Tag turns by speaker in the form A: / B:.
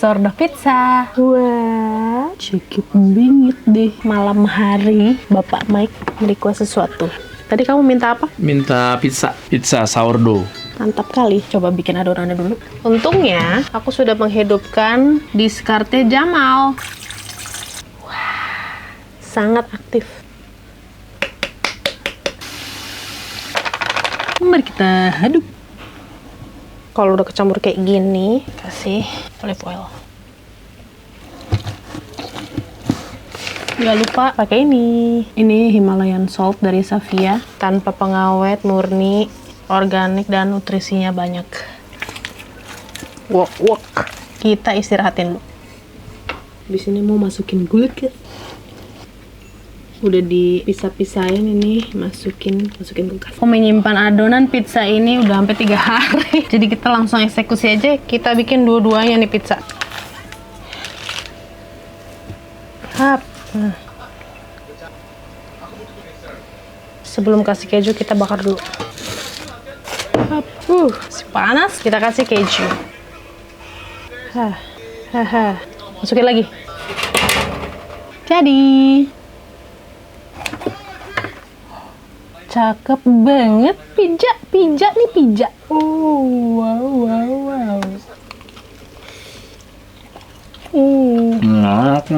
A: sourdough pizza. Wah, cukup bingit deh. Malam hari Bapak Mike merequest sesuatu. Tadi kamu minta apa?
B: Minta pizza sourdough.
A: Mantap kali. Coba bikin adonannya dulu. Untungnya aku sudah menghidupkan discardnya Jamal. Wah, sangat aktif. Mari kita aduk. Kalau udah kecampur kayak gini, kasih olive oil. Gak lupa pakai ini. Ini Himalayan salt dari Savia, tanpa pengawet, murni, organik dan nutrisinya banyak. Wok. Kita istirahatin dulu. Di sini mau masukin gula ke. Udah dipisah-pisahin ini, masukin kulkas. Aku menyimpan adonan pizza ini udah sampai 3 hari. Jadi kita langsung eksekusi aja, kita bikin dua-duanya nih pizza. Hap. Sebelum kasih keju kita bakar dulu. Hap. Masih panas, kita kasih keju. Masukin lagi. Jadi. Cakep banget pizza nih. Oh, wow.
B: Enak.